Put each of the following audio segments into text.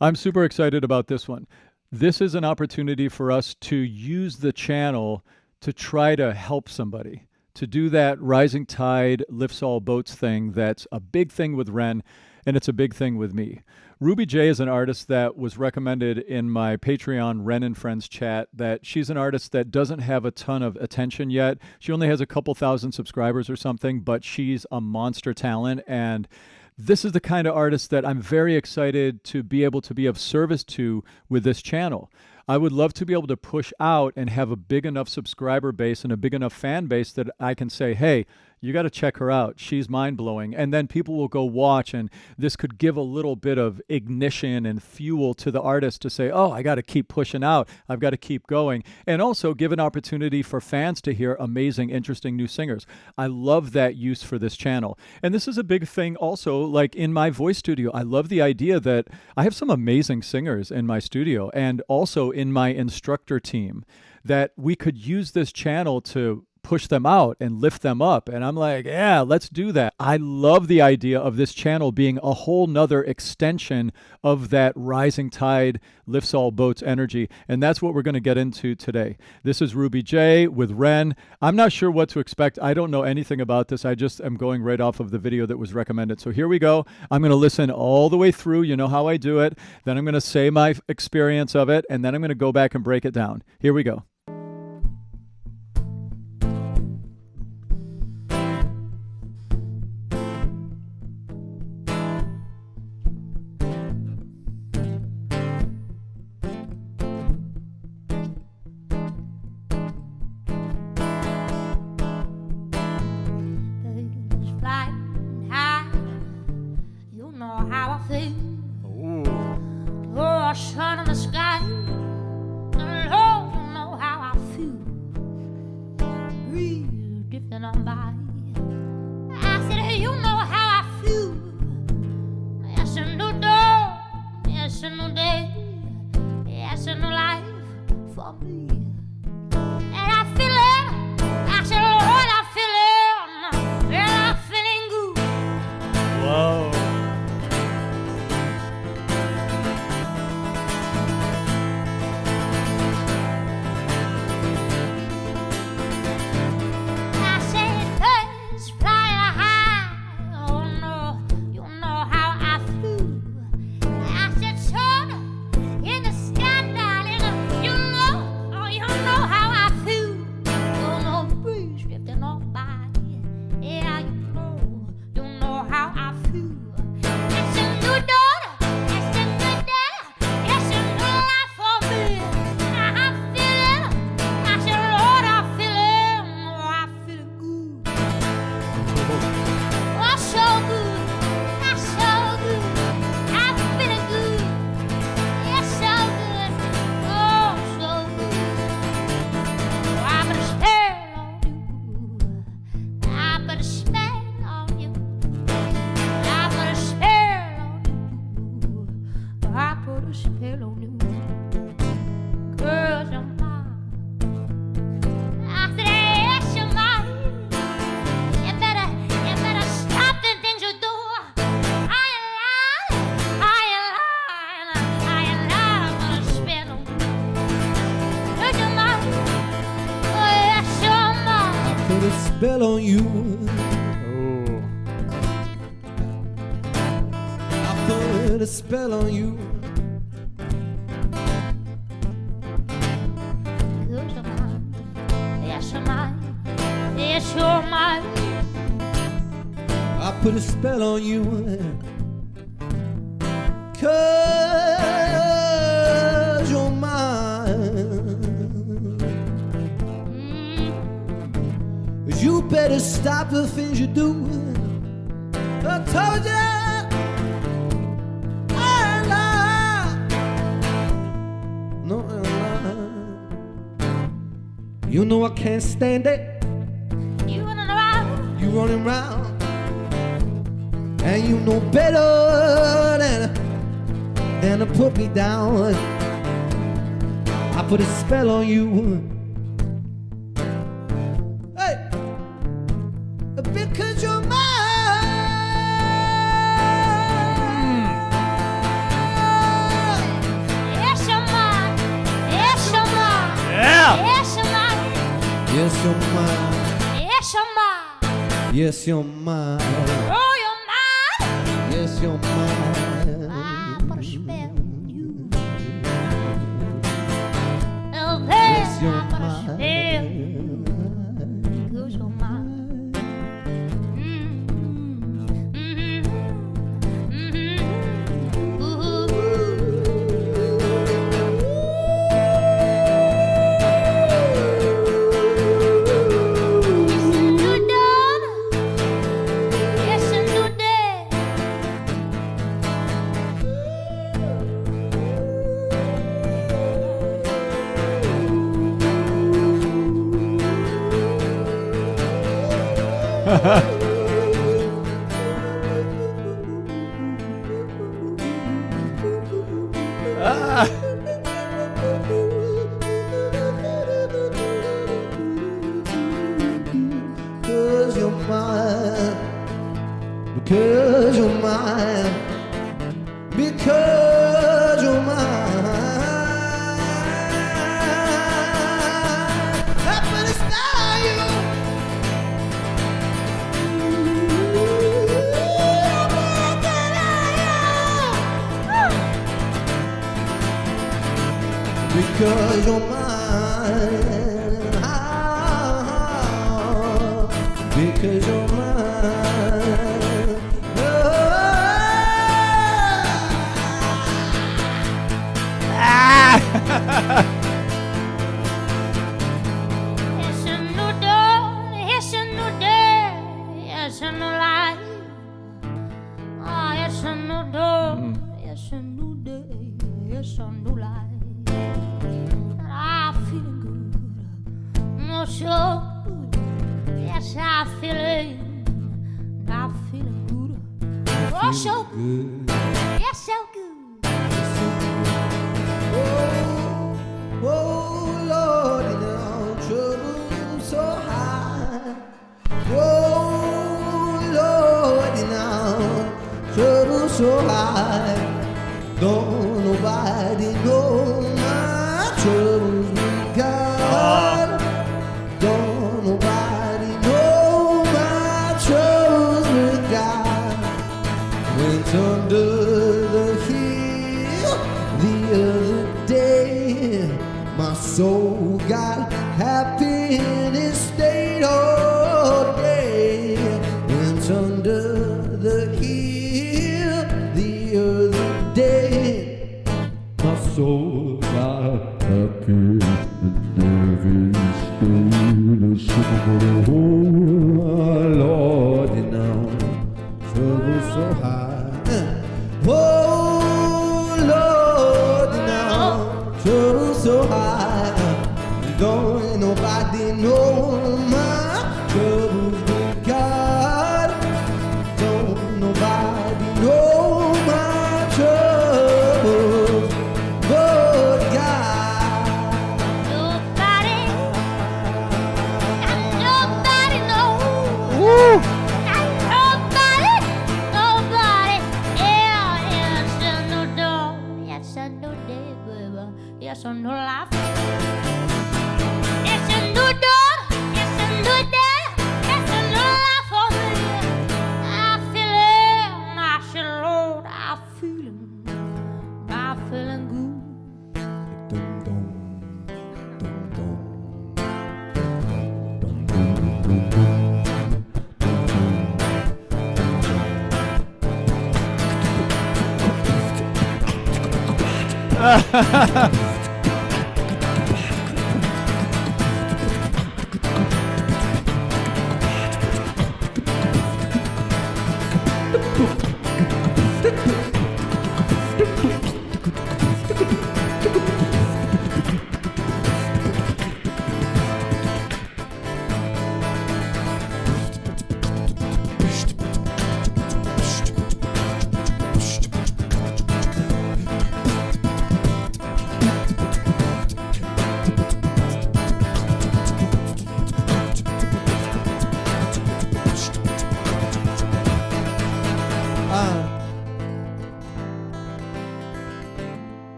I'm super excited about this one. This is an opportunity for us to use the channel to try to help somebody, to do that rising tide lifts all boats thing that's a big thing with Ren, and it's a big thing with me. Ruby J is an artist that was recommended in my Patreon Ren and Friends chat. That she's an artist that doesn't have a ton of attention yet. She only has a couple thousand subscribers or something, but she's a monster talent, and this is the kind of artist that I'm very excited to be able to be of service to with this channel. I would love to be able to push out and have a big enough subscriber base and a big enough fan base that I can say, hey, you got to check her out. She's mind-blowing. And then people will go watch, and this could give a little bit of ignition and fuel to the artist to say, oh, I got to keep pushing out. I've got to keep going. And also give an opportunity for fans to hear amazing, interesting new singers. I love that use for this channel. And this is a big thing also, like in my voice studio. I love the idea that I have some amazing singers in my studio and also in my instructor team, that we could use this channel to push them out and lift them up. And I'm like, yeah, let's do that. I love the idea of this channel being a whole nother extension of that rising tide lifts all boats energy. And that's what we're going to get into today. This is Ruby J with Ren. I'm not sure what to expect. I don't know anything about this. I just am going right off of the video that was recommended. So here we go. I'm going to listen all the way through. You know how I do it. Then I'm going to say my experience of it. And then I'm going to go back and break it down. Here we go. Sun in the sky, and Lord, you know how I feel. Breeze drifting on by. I said, hey, you know how I feel. It's a new dawn, it's a new day, it's a new life for me. And I feel it. I said, Lord, I feel it. Well, I'm feeling good. Whoa. Spell on you. Oh. I put a spell on you. Yes, you're mine. Yes, you're mine. I put a spell on you. 'Cause you're mine. You better stop the things you do. I told you I lied. No, I lied. You know I can't stand it. You running around. You running around. And you know better than to put me down. I put a spell on you. Because you're mine. Yes, you're mine. Yes, you're mine. Yes, you're mine. Oh, you're mine. Yes, you're mine. I put a spell on you. Oh, babe, Yes, I you're put a mine. spell. Cause you're mine. Because you're mine. Because you're mine. Because you're mine. I'm gonna style you. Because you're mine. Because you're mine. It's a new dawn, it's a new day, it's a new life. Oh, it's a new dawn, it's a new day, it's a new life. And I'm feeling good, oh so good. Yes, I'm feeling good. Oh, so good, yes, so good. Oh, Lord, you know, trouble so high. Oh, Lord, you know, trouble so high. Don't nobody know my troubles with God. Don't nobody know my troubles with God. Went under the hill the other day. My soul got happiness stayed all day. Went under the hill the other day. My soul got happiness stayed. Oh, Lord, you know, trouble so high. Oh, Lord, you know, trouble so high. Don't nobody know my troubles with God. Don't nobody know my troubles but God. Nobody knows. Nobody. Yeah, it's a new dawn, it's a new day, baby. It's a new life. It's a new dawn, it's a new day, it's a new life for me. I'm feeling good. Dum dum dum dum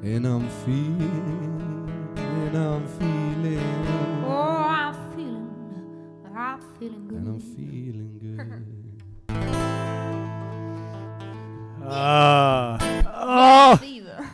And I'm feeling feeling. Oh, I'm feeling good. And I'm feeling good. Oh, Fever.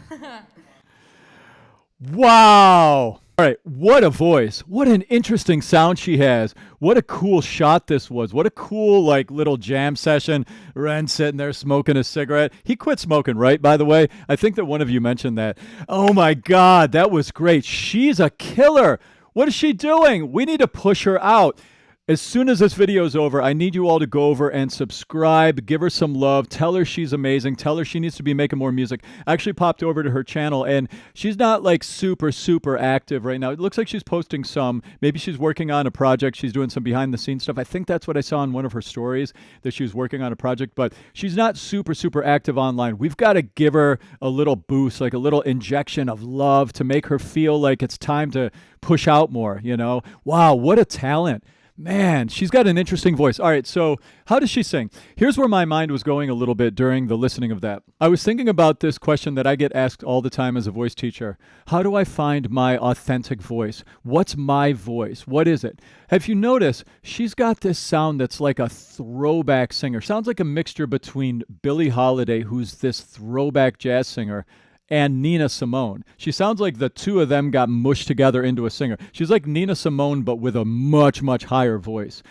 wow. All right, what a voice. What an interesting sound she has. What a cool shot this was. What a cool, like, little jam session. Ren sitting there smoking a cigarette. He quit smoking, right, by the way? I think that one of you mentioned that. Oh, my God, that was great. She's a killer. What is she doing? We need to push her out. As soon as this video is over, I need you all to go over and subscribe, give her some love, tell her she's amazing, tell her she needs to be making more music. I actually popped over to her channel, and she's not like super active right now. It looks like she's posting some. Maybe she's working on a project. She's doing some behind the scenes stuff. I think that's what I saw in one of her stories, that she was working on a project, but she's not super active online. We've got to give her a little boost, like a little injection of love to make her feel like it's time to push out more, you know? Wow, what a talent. Man, she's got an interesting voice. All right, so how does she sing? Here's where my mind was going a little bit during the listening of that. I was thinking about this question that I get asked all the time as a voice teacher. How do I find my authentic voice? What's my voice? What is it? Have you noticed she's got this sound that's like a throwback singer? Sounds like a mixture between Billie Holiday, who's this throwback jazz singer, and Nina Simone. She sounds like the two of them got mushed together into a singer. She's like Nina Simone, but with a much higher voice.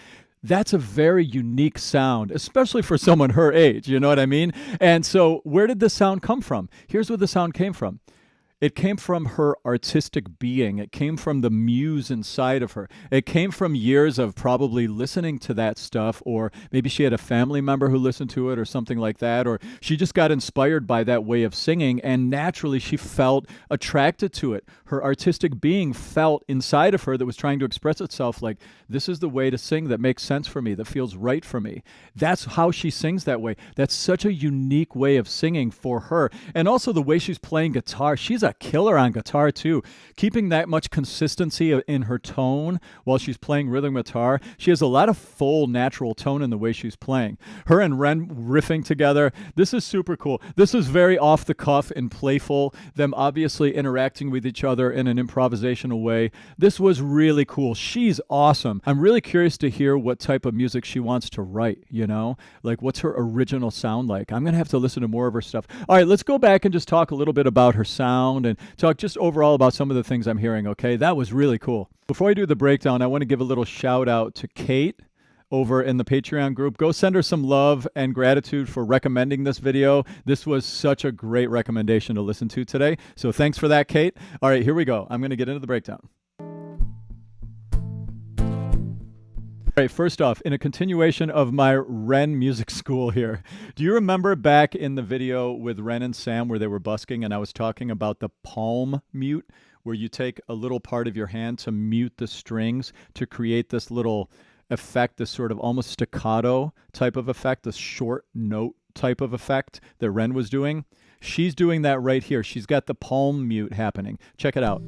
That's a very unique sound, especially for someone her age, you know what I mean? And so where did this sound come from? Here's where the sound came from. It came from her artistic being. It came from the muse inside of her. It came from years of probably listening to that stuff, or maybe she had a family member who listened to it or something like that, or she just got inspired by that way of singing, and naturally she felt attracted to it. Her artistic being felt inside of her that was trying to express itself like, this is the way to sing that makes sense for me, that feels right for me. That's how she sings that way. That's such a unique way of singing for her. And also the way she's playing guitar. She's a killer on guitar too, keeping that much consistency in her tone while she's playing rhythm guitar. She has a lot of full natural tone in the way she's playing. Her and Ren riffing together, this is super cool. This is very off the cuff and playful, them obviously interacting with each other in an improvisational way. This was really cool. She's awesome. I'm really curious to hear what type of music she wants to write, you know, like what's her original sound like. I'm gonna have to listen to more of her stuff. All right, let's go back and just talk a little bit about her sound and talk just overall about some of the things I'm hearing, okay? That was really cool. Before I do the breakdown, I want to give a little shout out to Kate over in the Patreon group. Go send her some love and gratitude for recommending this video. This was such a great recommendation to listen to today. So thanks for that, Kate. All right, here we go. I'm going to get into the breakdown. All right, first off, in a continuation of my REN music school here, do you remember back in the video with Ren and Sam where they were busking and I was talking about the palm mute, where you take a little part of your hand to mute the strings to create this little effect, this sort of almost staccato type of effect, this short note type of effect that Ren was doing? She's doing that right here. She's got the palm mute happening. Check it out.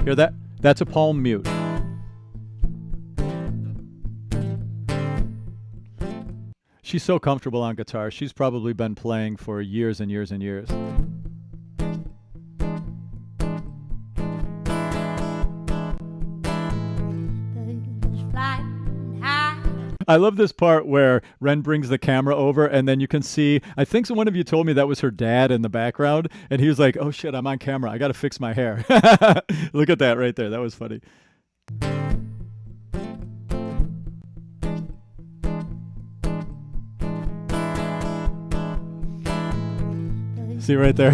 Hear that? That's a palm mute. She's so comfortable on guitar. She's probably been playing for years and years and years. I love this part where Ren brings the camera over and then you can see, I think one of you told me that was her dad in the background, and he was like, oh shit, I'm on camera. I got to fix my hair. Look at that right there. That was funny. See right there?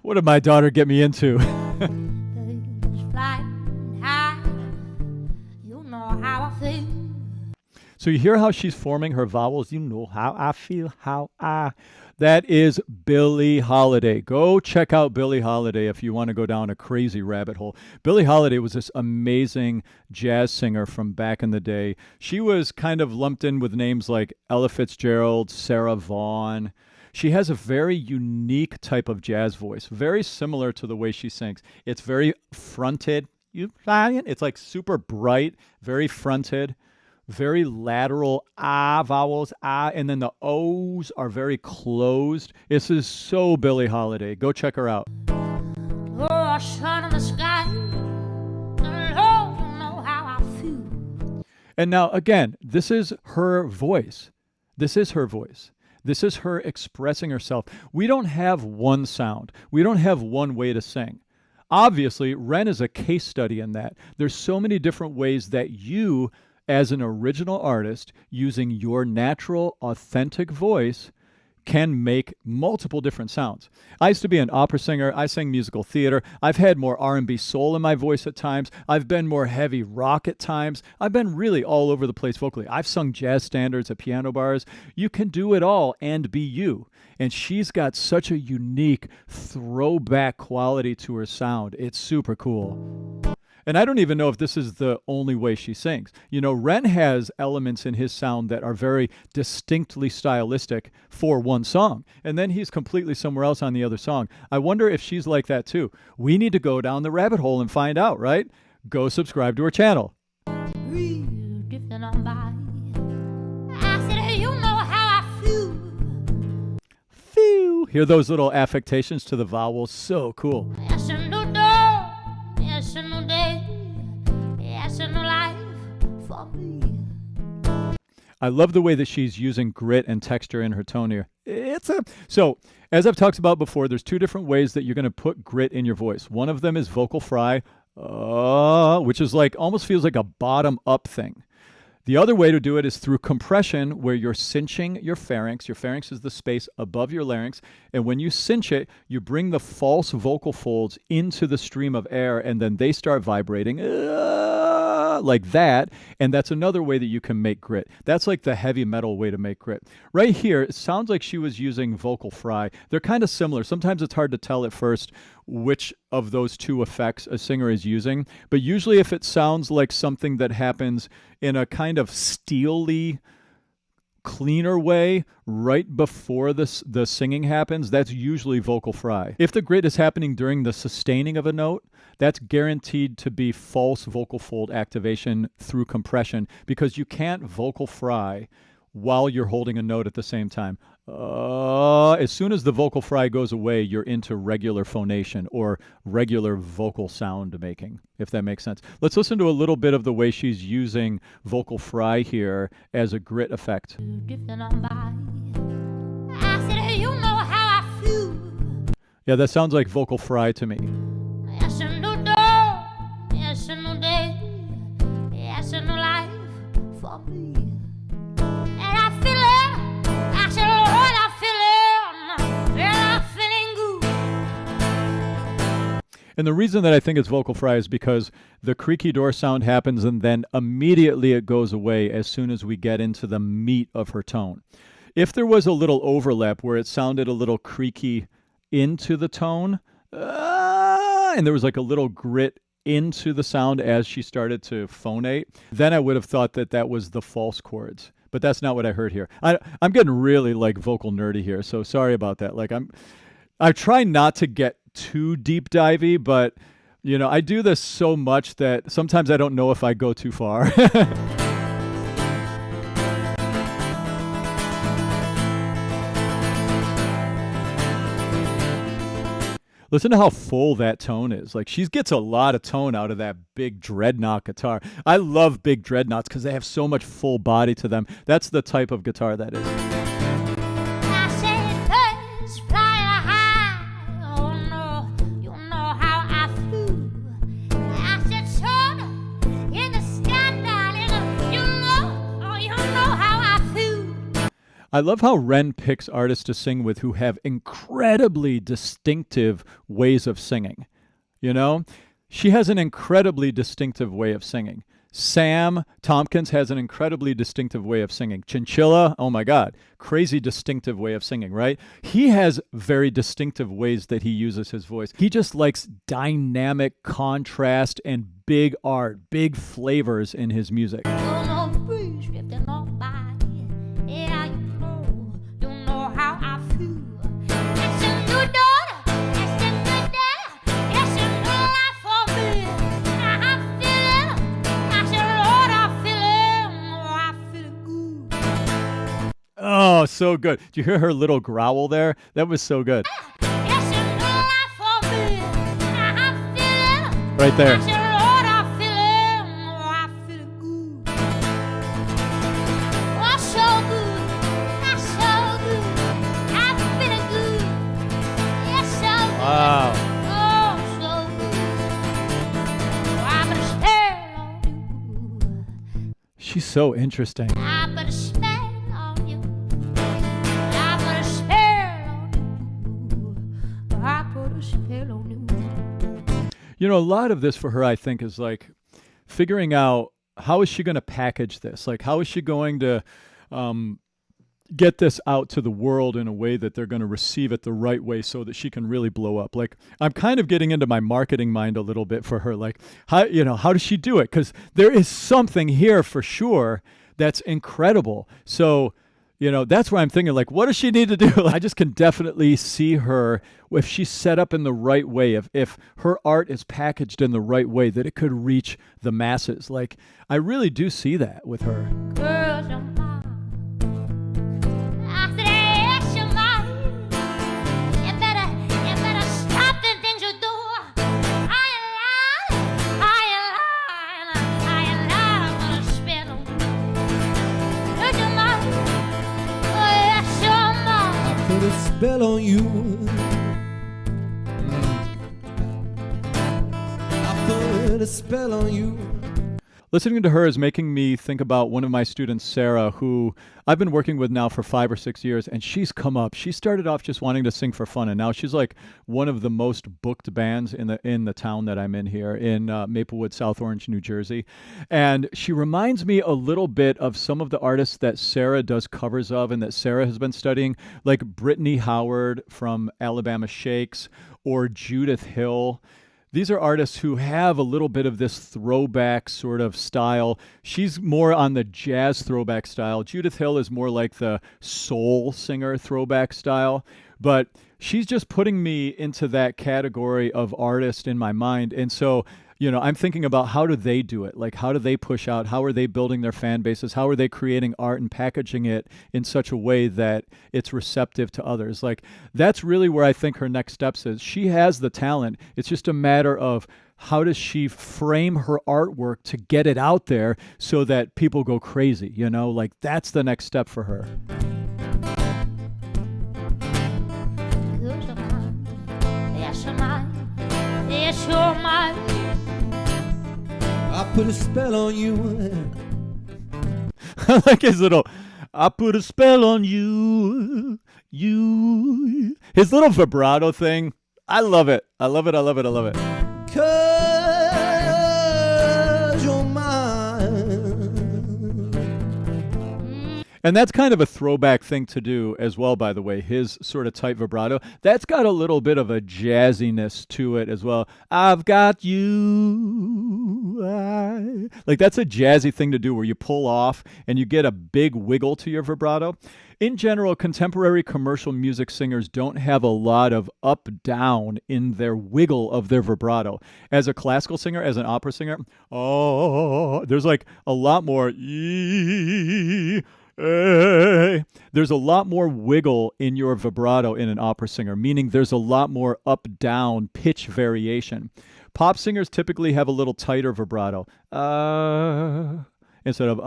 What did my daughter get me into? So you hear how she's forming her vowels? You know how I feel, how I... That is Billie Holiday. Go check out Billie Holiday if you want to go down a crazy rabbit hole. Billie Holiday was this amazing jazz singer from back in the day. She was kind of lumped in with names like Ella Fitzgerald, Sarah Vaughan. She has a very unique type of jazz voice, very similar to the way she sings. It's very fronted. It's like super bright, very fronted, very lateral ah vowels, ah, and then the O's are very closed. This is so Billie Holiday. Go check her out. Oh, sun in the sky. Lord, you know how I feel. And now, again, this is her voice. This is her voice. This is her expressing herself. We don't have one sound. We don't have one way to sing. Obviously, REN is a case study in that. There's so many different ways that you, as an original artist, using your natural, authentic voice, can make multiple different sounds. I used to be an opera singer. I sang musical theater. I've had more R&B soul in my voice at times. I've been more heavy rock at times. I've been really all over the place vocally. I've sung jazz standards at piano bars. You can do it all and be you. And she's got such a unique throwback quality to her sound. It's super cool. And I don't even know if this is the only way she sings. You know, REN has elements in his sound that are very distinctly stylistic for one song. And then he's completely somewhere else on the other song. I wonder if she's like that too. We need to go down the rabbit hole and find out, right? Go subscribe to her channel. Real drifting on by. I said, hey, you know how I feel. Phew. Hear those little affectations to the vowels? So cool. Yes, a new dawn. Yes, a new day. Yes, a new life for me. I love the way that she's using grit and texture in her tone here. So, as I've talked about before, there's two different ways that you're going to put grit in your voice. One of them is vocal fry, which is like almost feels like a bottom up thing. The other way to do it is through compression, where you're cinching your pharynx. Your pharynx is the space above your larynx. And when you cinch it, you bring the false vocal folds into the stream of air, and then they start vibrating like that. And that's another way that you can make grit. That's like the heavy metal way to make grit. Right here, it sounds like she was using vocal fry. They're kind of similar. Sometimes it's hard to tell at first which of those two effects a singer is using. But usually if it sounds like something that happens in a kind of steely, cleaner way right before the singing happens, that's usually vocal fry. If the grit is happening during the sustaining of a note, that's guaranteed to be false vocal fold activation through compression, because you can't vocal fry while you're holding a note at the same time. As soon as the vocal fry goes away, you're into regular phonation or regular vocal sound making, if that makes sense. Let's listen to a little bit of the way she's using vocal fry here as a grit effect. Drifting on by. I said, hey, you know how I feel. Yeah, that sounds like vocal fry to me. Yes, a new dawn. Yes, a new day. Yes, a new life for me. And I feel it. I said, Lord, I feel it. Yeah, I'm feeling good. And the reason that I think it's vocal fry is because the creaky door sound happens and then immediately it goes away as soon as we get into the meat of her tone. If there was a little overlap where it sounded a little creaky into the tone, and there was like a little grit into the sound as she started to phonate, then I would have thought that that was the false chords. But that's not what I heard here. I'm getting really like vocal nerdy here, so sorry about that. Like I try not to get too deep divey, but you know, I do this so much that sometimes I don't know if I go too far. Listen to how full that tone is. Like she gets a lot of tone out of that big dreadnought guitar. I love big dreadnoughts because they have so much full body to them. That's the type of guitar that is. I said, birds flying high. Oh no, you know how I feel. I said, sun in the sky, darling. You know, oh, you know how I feel. I love how REN picks artists to sing with who have incredibly distinctive ways of singing. You know, she has an incredibly distinctive way of singing. Sam Tompkins has an incredibly distinctive way of singing. Chinchilla, oh my God, crazy distinctive way of singing, right? He has very distinctive ways that he uses his voice. He just likes dynamic contrast and big art, big flavors in his music. Oh no, breeze drifting on by. Yeah, you know how I feel. It's a new daughter, it's a new day, it's a new life for me. I feel it, I said, Lord, I feel it. Oh, Oh, so good. Did you hear her little growl there? That was so good. Yes, you know life for me. I feel it. Right there. I said, Lord, I feel it. Oh, I feel good. Oh, so good. That's so good. I feel it good. Yes, so good. Wow. Oh, so good. Oh, I put a spell on you. She's so interesting. I put a spell on you. I put a spell on you. I put a spell on you. You know, a lot of this for her, I think, is like figuring out how is she going to package this? Like, how is she going to get this out to the world in a way that they're going to receive it the right way so that she can really blow up? Like, I'm kind of getting into my marketing mind a little bit for her. Like, how does she do it? Because there is something here for sure that's incredible. So, that's where I'm thinking, like, what does she need to do? I just can definitely see her, if she's set up in the right way, if her art is packaged in the right way, that it could reach the masses. Like, I really do see that with her. Girls are mine. I said, yes, you're mine. You better stop the things you do. I ain't lying. I'm gonna spit on you. Yes, you're mine. Oh, yes, you're mine. Put a spell on you. I put a spell on you. Listening to her is making me think about one of my students, Sarah, who I've been working with now for 5 or 6 years, and she's come up. She started off just wanting to sing for fun, and now she's like one of the most booked bands in the town that I'm in here in Maplewood, South Orange, New Jersey. And she reminds me a little bit of some of the artists that Sarah does covers of and that Sarah has been studying, like Brittany Howard from Alabama Shakes or Judith Hill. These are artists who have a little bit of this throwback sort of style. She's more on the jazz throwback style. Judith Hill is more like the soul singer throwback style. But she's just putting me into that category of artist in my mind. And so, I'm thinking about how do they do it? Like, how do they push out? How are they building their fan bases? How are they creating art and packaging it in such a way that it's receptive to others? Like, that's really where I think her next steps is. She has the talent. It's just a matter of how does she frame her artwork to get it out there so that people go crazy, Like, that's the next step for her. Girls are mine. Yes, you're mine. Yes, you're mine. I put a spell on you. I like his little, I put a spell on you. His little vibrato thing. I love it. I love it. I love it. I love it. 'Cause you're mine. And that's kind of a throwback thing to do as well, by the way, his sort of tight vibrato. That's got a little bit of a jazziness to it as well. I've got you. Like, that's a jazzy thing to do where you pull off and you get a big wiggle to your vibrato. In general, contemporary commercial music singers don't have a lot of up-down in their wiggle of their vibrato. As a classical singer, as an opera singer, there's like a lot more there's a lot more wiggle in your vibrato in an opera singer, meaning there's a lot more up-down pitch variation. Pop singers typically have a little tighter vibrato. Instead of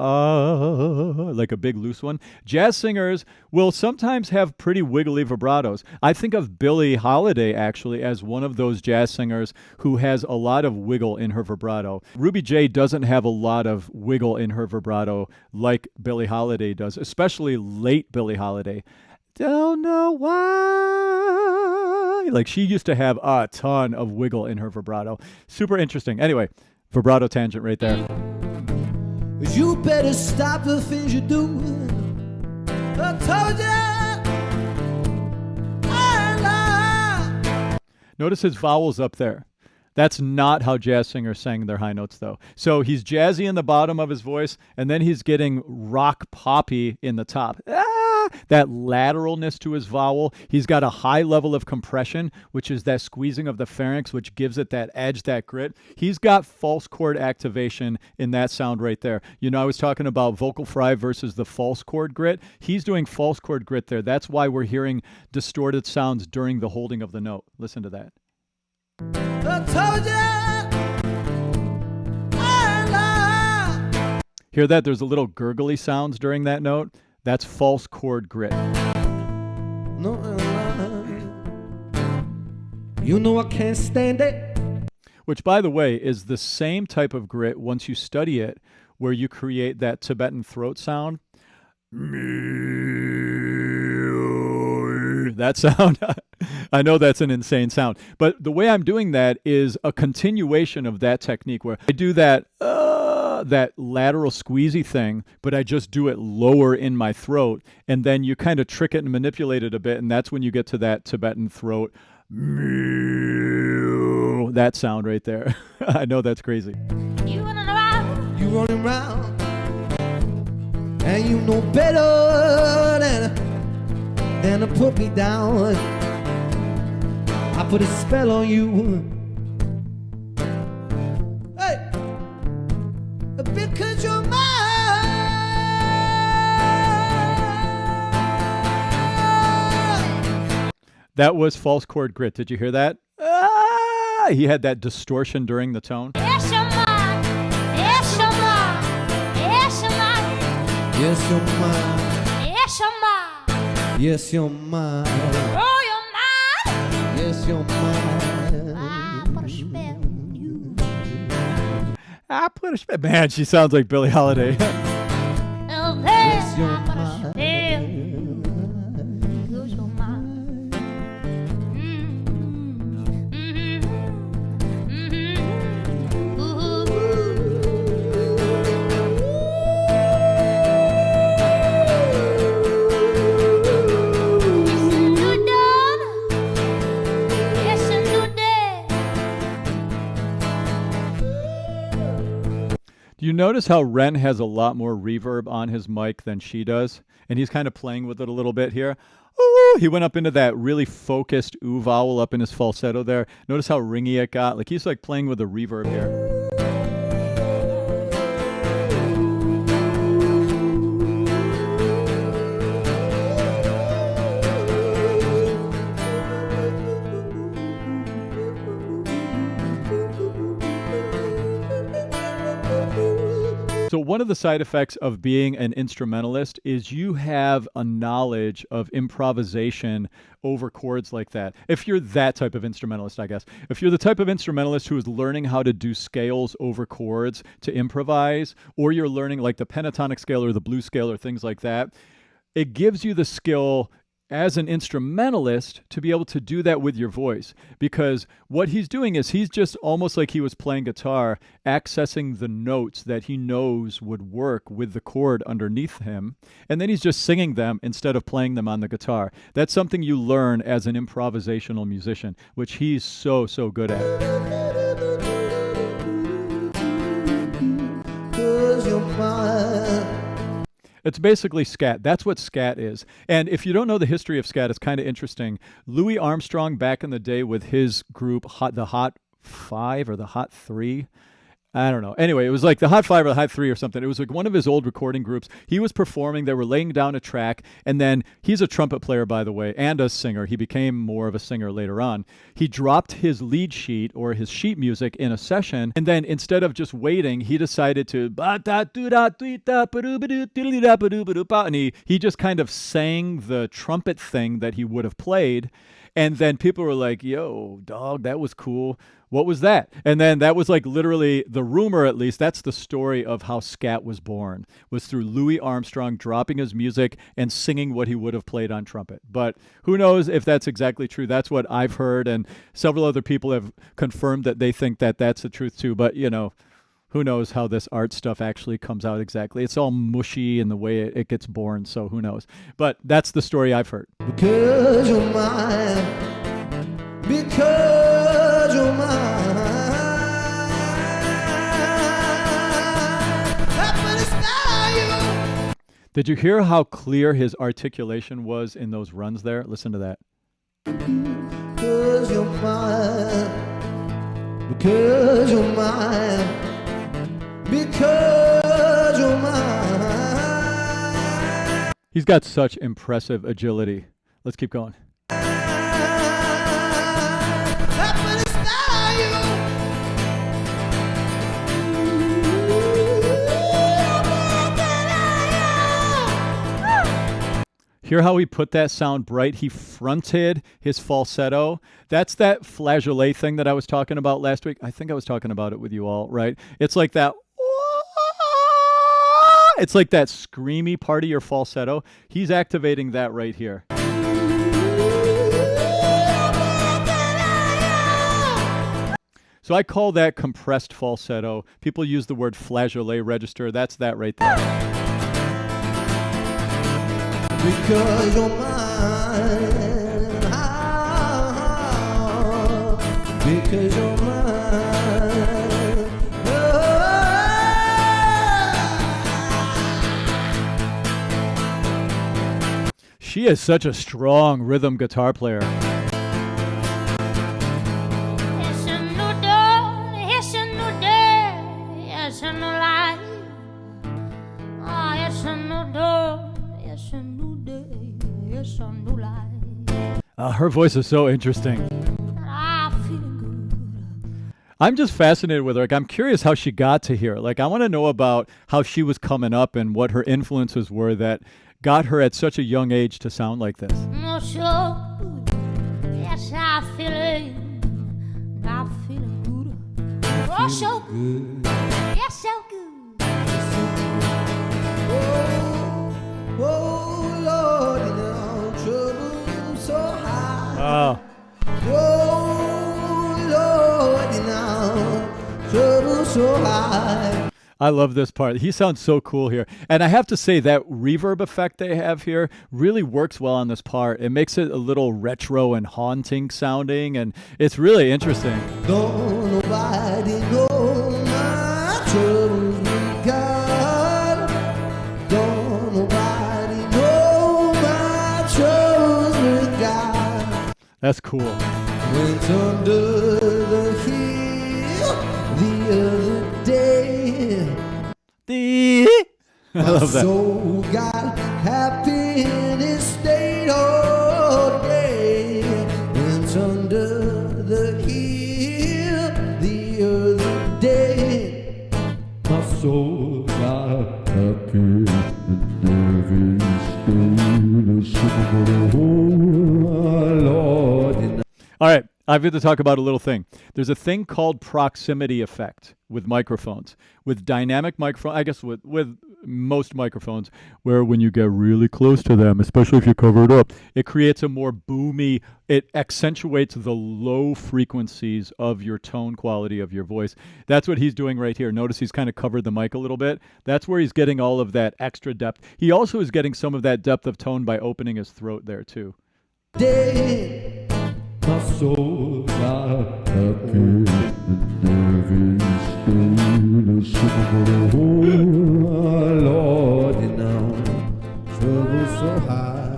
like a big loose one. Jazz singers will sometimes have pretty wiggly vibratos. I think of Billie Holiday actually as one of those jazz singers who has a lot of wiggle in her vibrato. Ruby J doesn't have a lot of wiggle in her vibrato like Billie Holiday does, especially late Billie Holiday. Don't know why. Like, she used to have a ton of wiggle in her vibrato. Super interesting. Anyway, vibrato tangent right there. You better stop the things you do. I told you. Notice his vowels up there. That's not how jazz singers sang their high notes, though. So he's jazzy in the bottom of his voice, and then he's getting rock poppy in the top. That lateralness to his vowel. He's got a high level of compression, which is that squeezing of the pharynx, which gives it that edge, that grit. He's got false chord activation in that sound right there. You know, I was talking about vocal fry versus the false chord grit. He's doing false chord grit there. That's why we're hearing distorted sounds during the holding of the note. Listen to that. I told you I love. Hear that? There's a little gurgly sounds during that note. That's false chord grit. No, you know I can't stand it. Which, by the way, is the same type of grit once you study it, where you create that Tibetan throat sound. That sound. I know that's an insane sound. But the way I'm doing that is a continuation of that technique where I do that lateral squeezy thing, but I just do it lower in my throat. And then you kind of trick it and manipulate it a bit. And that's when you get to that Tibetan throat. That sound right there. I know that's crazy. You running around. You running around, and you know better than to put me down. I put a spell on you. Hey, because you're mine. That was false chord grit. Did you hear that? He had that distortion during the tone. Yes, you're mine. Yes, you're mine. Yes, you're mine. Yes, you're mine. Yes, you're mine. Yes, you're mine. Oh, you're mine. Yes, you're mine. I put a spell on you. I put a spell. Man, she sounds like Billie Holiday. Oh, babe, Yes, you're I put a mine. spell. Because you're mine. Do you notice how Ren has a lot more reverb on his mic than she does? And he's kind of playing with it a little bit here. Ooh, he went up into that really focused ooh vowel up in his falsetto there. Notice how ringy it got? Like he's like playing with the reverb here. So one of the side effects of being an instrumentalist is you have a knowledge of improvisation over chords like that. If you're that type of instrumentalist, I guess. If you're the type of instrumentalist who is learning how to do scales over chords to improvise, or you're learning like the pentatonic scale or the blues scale or things like that, it gives you the skill as an instrumentalist to be able to do that with your voice, because what he's doing is he's just almost like he was playing guitar, accessing the notes that he knows would work with the chord underneath him, and then he's just singing them instead of playing them on the guitar. That's something you learn as an improvisational musician, which he's so good at. 'Cause you're mine. It's basically scat. That's what scat is. And if you don't know the history of scat, it's kind of interesting. Louis Armstrong, back in the day with his group, the Hot Five or the Hot Three, I don't know. Anyway, it was like the Hot Five or the Hot Three or something. It was like one of his old recording groups. He was performing. They were laying down a track. And then he's a trumpet player, by the way, and a singer. He became more of a singer later on. He dropped his lead sheet or his sheet music in a session. And then instead of just waiting, he decided to, and he just kind of sang the trumpet thing that he would have played. And then people were like, yo, dog, that was cool. What was that? And then that was like literally the rumor, at least. That's the story of how scat was born, was through Louis Armstrong dropping his music and singing what he would have played on trumpet. But who knows if that's exactly true? That's what I've heard. And several other people have confirmed that they think that that's the truth too. But, you know, who knows how this art stuff actually comes out exactly. It's all mushy in the way it gets born. So who knows? But that's the story I've heard. Because you're mine. Because you're mine. Did you hear how clear his articulation was in those runs there? Listen to that. Because you're mine. Because you're mine. Because you're mine. He's got such impressive agility. Let's keep going. Hear how he put that sound bright? He fronted his falsetto. That's that flageolet thing that I was talking about last week. I think I was talking about it with you all, right? It's like that. It's like that screamy part of your falsetto. He's activating that right here. So I call that compressed falsetto. People use the word flageolet register. That's that right there. Because you're mine. Because you're mine. She is such a strong rhythm guitar player. It's a new dawn, it's a new day, it's a new life. Oh, it's a new dawn, it's a new day, it's a new life. Her voice is so interesting. I'm feeling good. I'm just fascinated with her. Like, I'm curious how she got to here. Like, I want to know about how she was coming up and what her influences were that got her at such a young age to sound like this. Oh, so good. Yes, I'm feeling good. Oh, so good. Yes, so good. Oh, Lord, you know, trouble so high. Oh, Oh, Lord, you know, trouble so high. I love this part. He sounds so cool here. And I have to say that reverb effect they have here really works well on this part. It makes it a little retro and haunting sounding, and it's really interesting. Don't nobody know my troubles with God. Don't nobody know my troubles with God. That's cool. Went under the hill the other day. I love that. So got happiness stayed all day. Went under the hill the other day. My soul got happiness stayed. Oh, Lord. All right, I've got to talk about a little thing. There's a thing called proximity effect with microphones. With dynamic microphone, I guess with most microphones, where when you get really close to them, especially if you cover it up, it creates a more boomy, it accentuates the low frequencies of your tone quality of your voice. That's what he's doing right here. Notice he's kind of covered the mic a little bit. That's where he's getting all of that extra depth. He also is getting some of that depth of tone by opening his throat there too. Day, my soul got happiness oh, Lord, you know, trouble so high.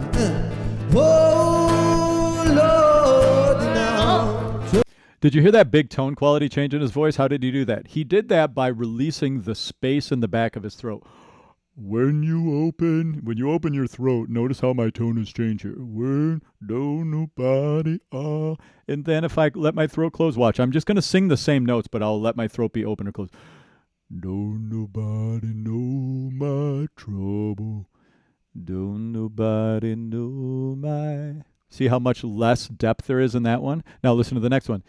Oh, Lord, you know. Did you hear that big tone quality change in his voice? How did he do that? He did that by releasing the space in the back of his throat. When you open your throat, notice how my tone has changed here. When don't nobody and then if I let my throat close, watch. I'm just going to sing the same notes, but I'll let my throat be open or closed. Don't nobody know my trouble. Don't nobody know my... See how much less depth there is in that one? Now listen to the next one.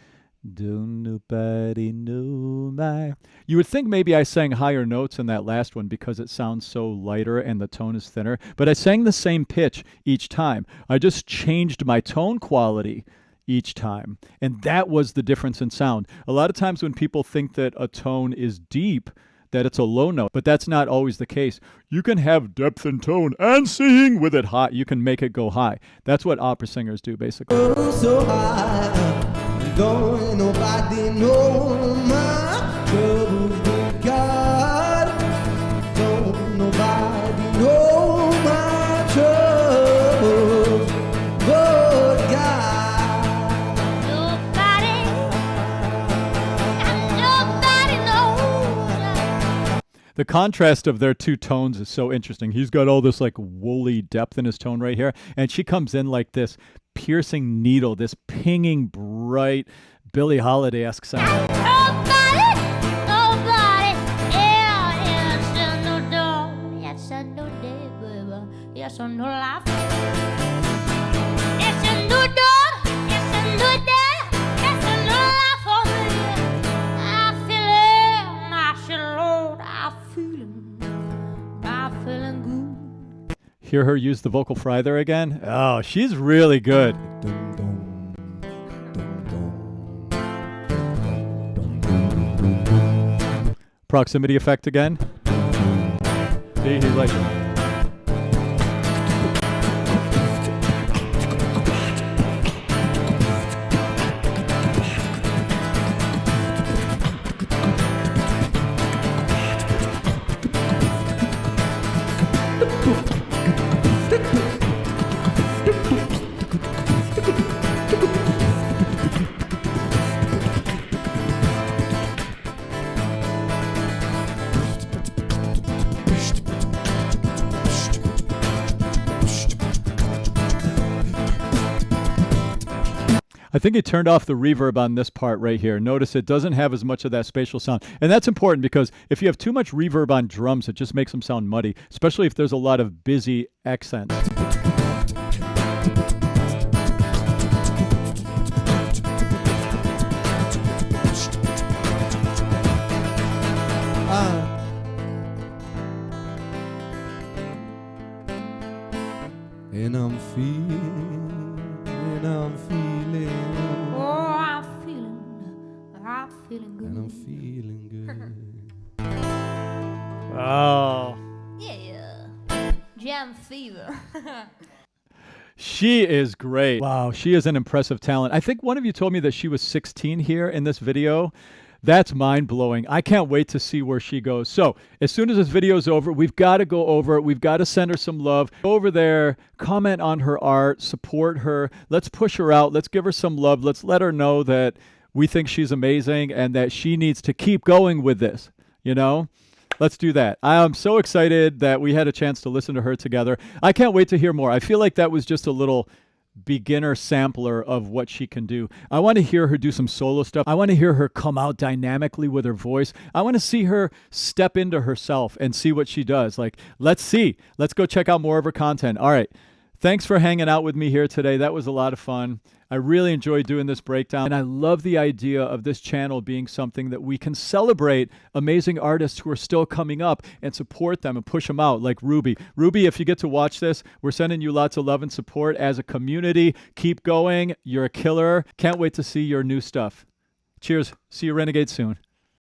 Don't nobody know my... You would think maybe I sang higher notes in that last one because it sounds so lighter and the tone is thinner, but I sang the same pitch each time. I just changed my tone quality each time, and that was the difference in sound. A lot of times when people think that a tone is deep, that it's a low note, but that's not always the case. You can have depth in tone and sing with it high. You can make it go high. That's what opera singers do, basically. Oh, so high, don't nobody know my troubles with God. Don't nobody know The contrast of their two tones is so interesting. He's got all this like woolly depth in his tone right here, and she comes in like this piercing needle, this pinging bright Billie Holiday-esque sound. Nobody, nobody, yeah, it's a new dawn, it's a new day, baby, it's a new life. It's a new dawn, it's a new day, it's a new life for me. I feel it, I feel Lord, I'm feeling good. Hear her use the vocal fry there again? Oh, she's really good. Proximity effect again. See, he's like... I think it turned off the reverb on this part right here. Notice it doesn't have as much of that spatial sound. And that's important because if you have too much reverb on drums, it just makes them sound muddy, especially if there's a lot of busy accents. And I'm feeling, Oh, I'm feeling good. and I'm feeling good. Oh. Yeah, jam fever. She is great. Wow, she is an impressive talent. I think one of you told me that she was 16 here in this video. That's mind-blowing. I can't wait to see where she goes. So as soon as this video is over, we've got to go over it. We've got to send her some love. Go over there, comment on her art, support her. Let's push her out. Let's give her some love. Let's let her know that we think she's amazing and that she needs to keep going with this, you know? Let's do that. I am so excited that we had a chance to listen to her together. I can't wait to hear more. I feel like that was just a little beginner sampler of what she can do. I want to hear her do some solo stuff. I want to hear her come out dynamically with her voice. I want to see her step into herself and see what she does. Like, let's see. Let's go check out more of her content. All right. Thanks for hanging out with me here today. That was a lot of fun. I really enjoyed doing this breakdown, and I love the idea of this channel being something that we can celebrate amazing artists who are still coming up and support them and push them out, like Ruby. Ruby, if you get to watch this, we're sending you lots of love and support as a community. Keep going. You're a killer. Can't wait to see your new stuff. Cheers. See you Renegade soon.